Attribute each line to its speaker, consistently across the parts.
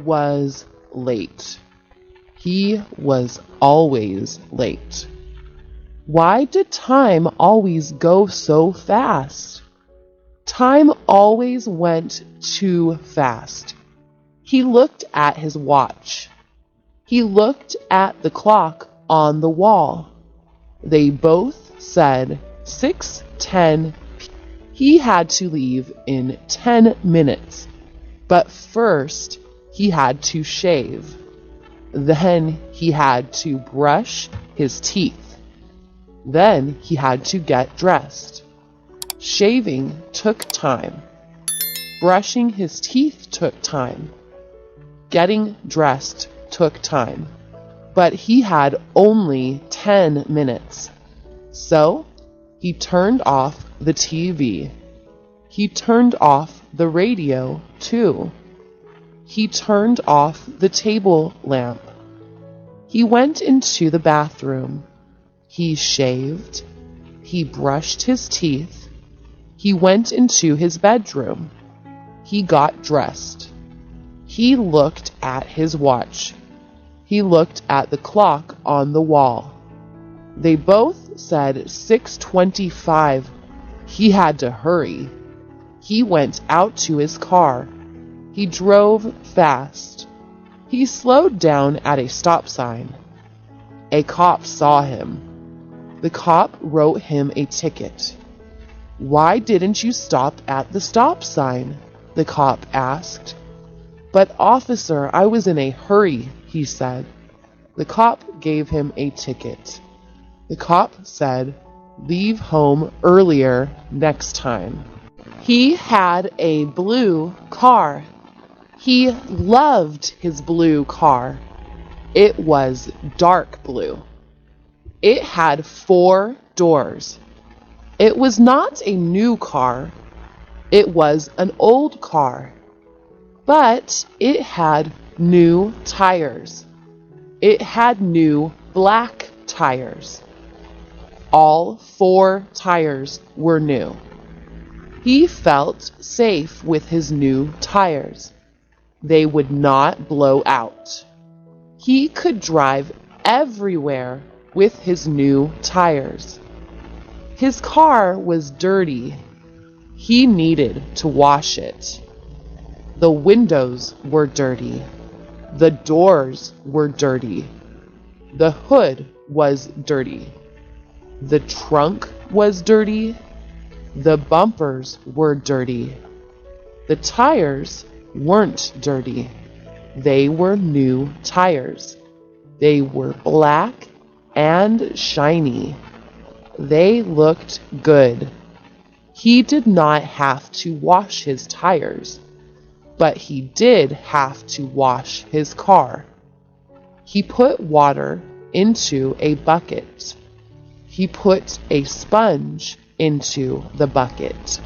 Speaker 1: was late. He was always late. Why did time always go so fast? Time always went too fast. He looked at his watch. He looked at the clock on the wall. They both said 6:10. He had to leave in 10 minutes, but first he had to shave. Then he had to brush his teeth. Then he had to get dressed. Shaving took time. Brushing his teeth took time. Getting dressed took time. But he had only 10 minutes. So he turned off the TV. He turned off the radio too. He turned off the table lamp. He went into the bathroom. He shaved. He brushed his teeth. He went into his bedroom. He got dressed. He looked at his watch. He looked at the clock on the wall. They both said 6:25. He had to hurry. He went out to his car. He drove fast. He slowed down at a stop sign. A cop saw him. The cop wrote him a ticket. "Why didn't you stop at the stop sign?" the cop asked. "But officer, I was in a hurry," he said. The cop gave him a ticket. The cop said, "Leave home earlier next time." He had a blue car. He loved his blue car. It was dark blue. It had 4 doors. It was not a new car. It was an old car. But it had new tires. It had new black tires. All 4 tires were new. He felt safe with his new tires. They would not blow out. He could drive everywhere with his new tires. His car was dirty. He needed to wash it. The windows were dirty. The doors were dirty. The hood was dirty. The trunk was dirty. The bumpers were dirty. The tires weren't dirty. They were new tires. They were black and shiny. They looked good. He did not have to wash his tires, but he did have to wash his car. He put water into a bucket. He put a sponge into the bucket.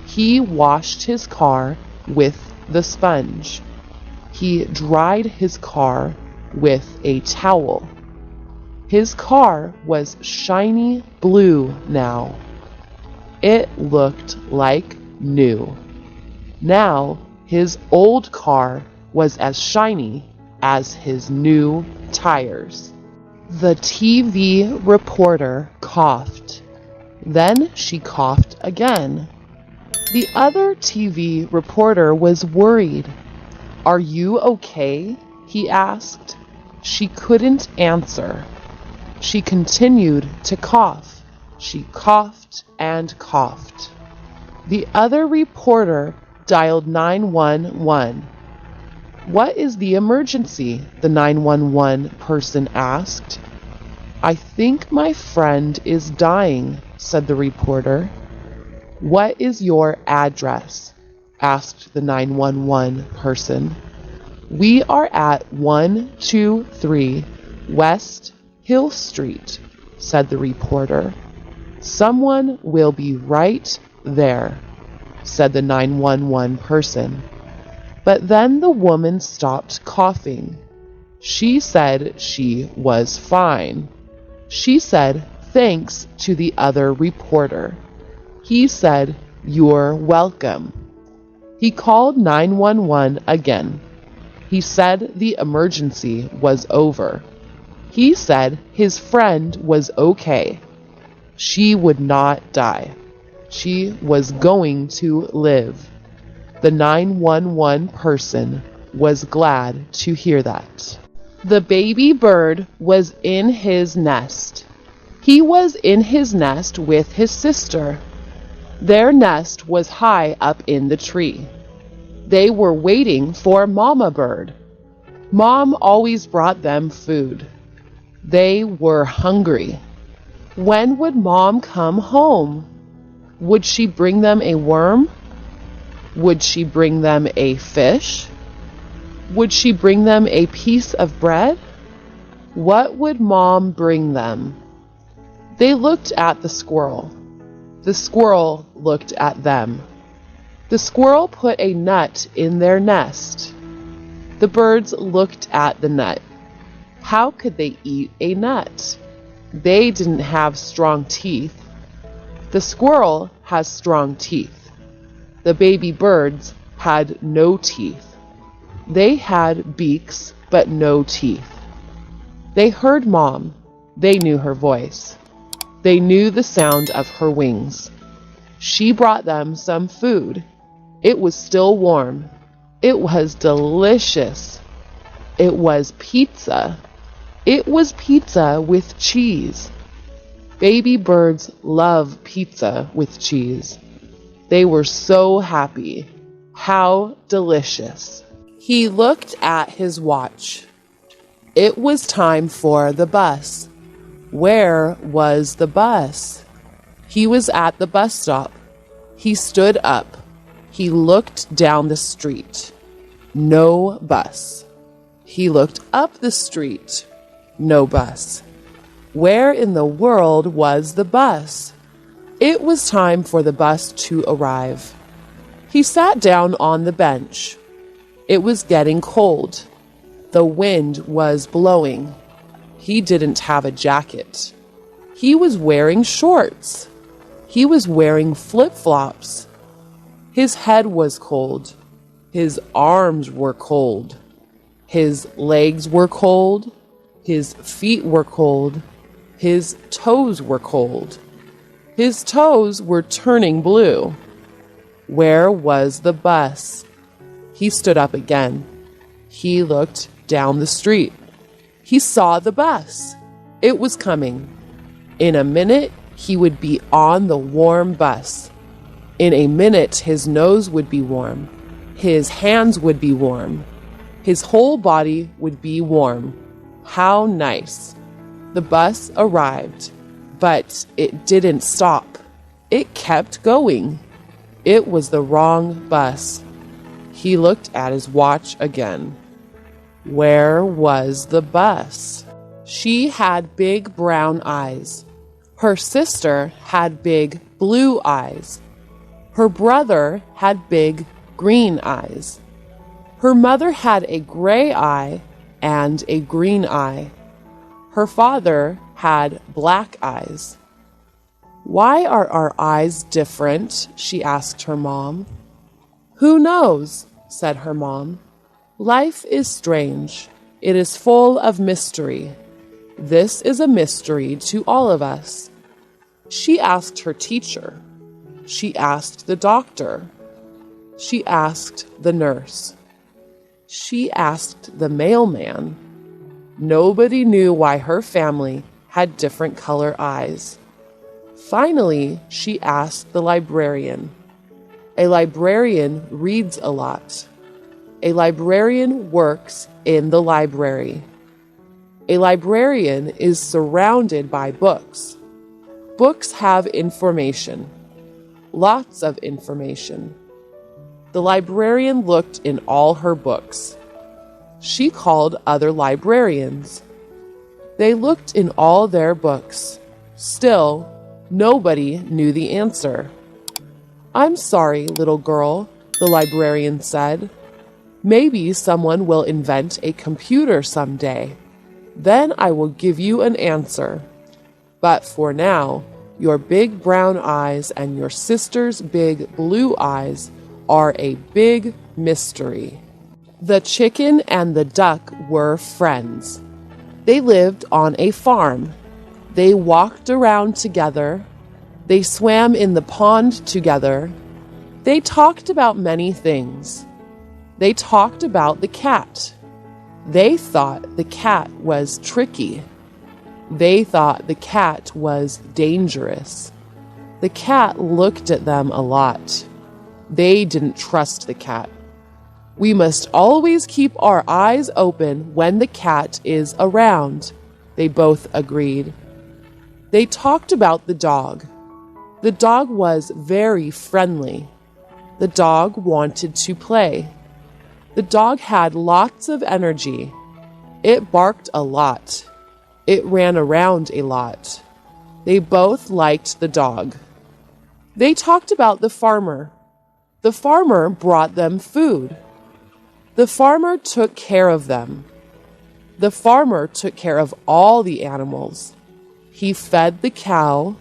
Speaker 1: He washed his car with the sponge. He dried his car with a towel. His car was shiny blue now. It looked like new. Now his old car was as shiny as his new tires. The TV reporter coughed. Then she coughed again. The other TV reporter was worried. "Are you okay?" he asked. She couldn't answer. She continued to cough. She coughed and coughed. The other reporter dialed 911. "What is the emergency?" the 911 person asked. "I think my friend is dying," said the reporter. "What is your address?" asked the 911 person. "We are at 123 West Hill Street," said the reporter. "Someone will be right there," said the 911 person. But then the woman stopped coughing. She said she was fine. She said thanks to the other reporter. He said, "You're welcome." He called 911 again. He said the emergency was over. He said his friend was okay. She would not die. She was going to live. The 911 person was glad to hear that. The baby bird was in his nest. He was in his nest with his sister. Their nest was high up in the tree. They were waiting for Mama Bird. Mom always brought them food. They were hungry. When would Mom come home? Would she bring them a worm? Would she bring them a fish? Would she bring them a piece of bread? What would Mom bring them? They looked at the squirrel. The squirrel looked at them. The squirrel put a nut in their nest. The birds looked at the nut. How could they eat a nut? They didn't have strong teeth. The squirrel has strong teeth. The baby birds had no teeth. They had beaks, but no teeth. They heard Mom. They knew her voice. They knew the sound of her wings. She brought them some food. It was still warm. It was delicious. It was pizza. It was pizza with cheese. Baby birds love pizza with cheese. They were so happy. How delicious. He looked at his watch. It was time for the bus. Where was the bus? He was at the bus stop. He stood up. He looked down the street. No bus. He looked up the street. No bus. Where in the world was the bus? It was time for the bus to arrive. He sat down on the bench. It was getting cold. The wind was blowing. He didn't have a jacket. He was wearing shorts. He was wearing flip-flops. His head was cold. His arms were cold. His legs were cold. His feet were cold. His toes were cold. His toes were turning blue. Where was the bus? He stood up again. He looked down the street. He saw the bus. It was coming. In a minute, he would be on the warm bus. In a minute, his nose would be warm. His hands would be warm. His whole body would be warm. How nice. The bus arrived, but it didn't stop. It kept going. It was the wrong bus. He looked at his watch again. Where was the bus? She had big brown eyes. Her sister had big blue eyes. Her brother had big green eyes. Her mother had a gray eye and a green eye. Her father had black eyes. Why are our eyes different? She asked her mom. Who knows? Said her mom. Life is strange. It is full of mystery. This is a mystery to all of us. She asked her teacher. She asked the doctor. She asked the nurse. She asked the mailman. Nobody knew why her family had different color eyes. Finally, she asked the librarian. A librarian reads a lot. A librarian works in the library. A librarian is surrounded by books. Books have information. Lots of information. The librarian looked in all her books. She called other librarians. They looked in all their books. Still, nobody knew the answer. I'm sorry, little girl, the librarian said. Maybe someone will invent a computer someday. Then I will give you an answer. But for now, your big brown eyes and your sister's big blue eyes are a big mystery. The chicken and the duck were friends. They lived on a farm. They walked around together. They swam in the pond together. They talked about many things. They talked about the cat. They thought the cat was tricky. They thought the cat was dangerous. The cat looked at them a lot. They didn't trust the cat. We must always keep our eyes open when the cat is around, they both agreed. They talked about the dog. The dog was very friendly. The dog wanted to play. The dog had lots of energy. It barked a lot. It ran around a lot. They both liked the dog. They talked about the farmer. The farmer brought them food. The farmer took care of them. The farmer took care of all the animals. He fed the cow.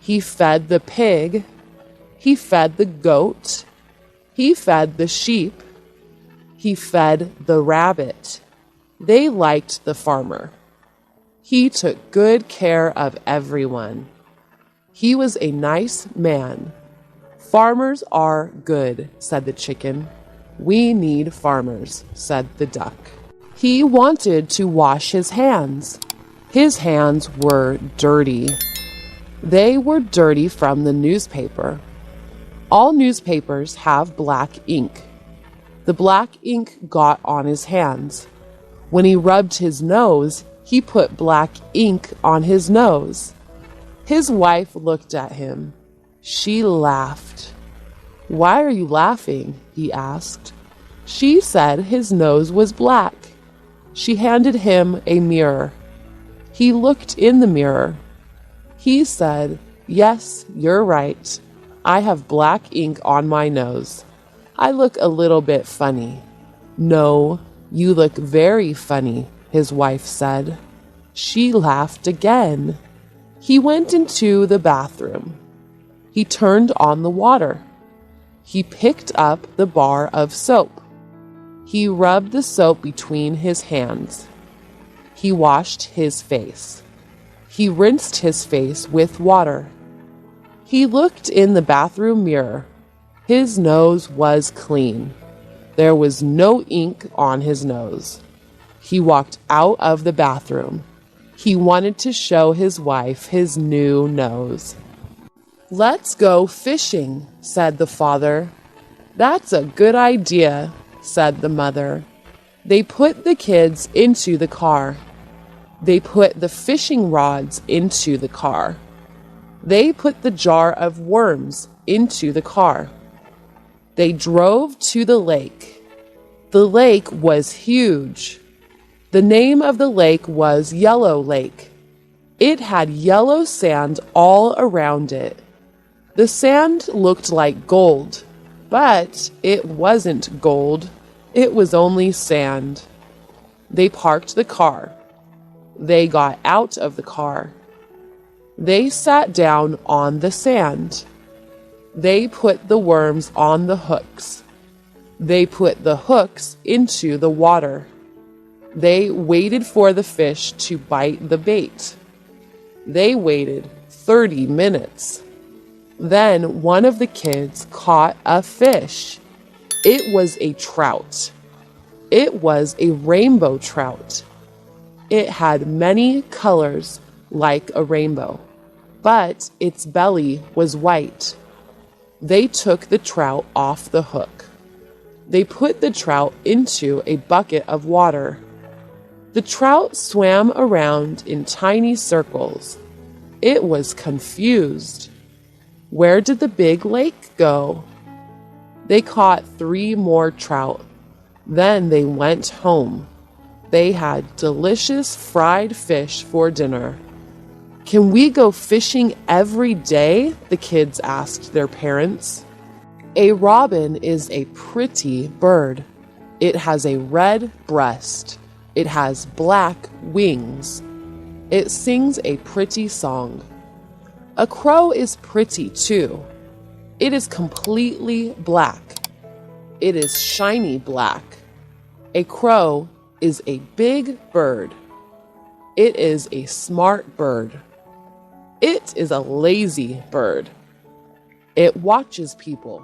Speaker 1: He fed the pig. He fed the goat. He fed the sheep. He fed the rabbit. They liked the farmer. He took good care of everyone. He was a nice man. Farmers are good, said the chicken. We need farmers, said the duck. He wanted to wash his hands. His hands were dirty. They were dirty from the newspaper. All newspapers have black ink. The black ink got on his hands. When he rubbed his nose, he put black ink on his nose. His wife looked at him. She laughed. Why are you laughing? He asked. She said his nose was black. She handed him a mirror. He looked in the mirror. He said, Yes, you're right. I have black ink on my nose. I look a little bit funny. No, you look very funny, his wife said. She laughed again. He went into the bathroom. He turned on the water. He picked up the bar of soap. He rubbed the soap between his hands. He washed his face. He rinsed his face with water. He looked in the bathroom mirror. His nose was clean. There was no ink on his nose. He walked out of the bathroom. He wanted to show his wife his new nose. Let's go fishing, said the father. That's a good idea, said the mother. They put the kids into the car. They put the fishing rods into the car. They put the jar of worms into the car. They drove to the lake. The lake was huge. The name of the lake was Yellow Lake. It had yellow sand all around it. The sand looked like gold, but it wasn't gold. It was only sand. They parked the car. They got out of the car. They sat down on the sand. They put the worms on the hooks. They put the hooks into the water. They waited for the fish to bite the bait. They waited 30 minutes. Then one of the kids caught a fish. It was a trout. It was a rainbow trout. It had many colors like a rainbow, but its belly was white. They took the trout off the hook. They put the trout into a bucket of water. The trout swam around in tiny circles. It was confused. Where did the big lake go? They caught 3 more trout. Then they went home. They had delicious fried fish for dinner. Can we go fishing every day? The kids asked their parents. A robin is a pretty bird. It has a red breast. It has black wings. It sings a pretty song. A crow is pretty too. It is completely black. It is shiny black. A crow is a big bird. It is a smart bird. It is a lazy bird. It watches people.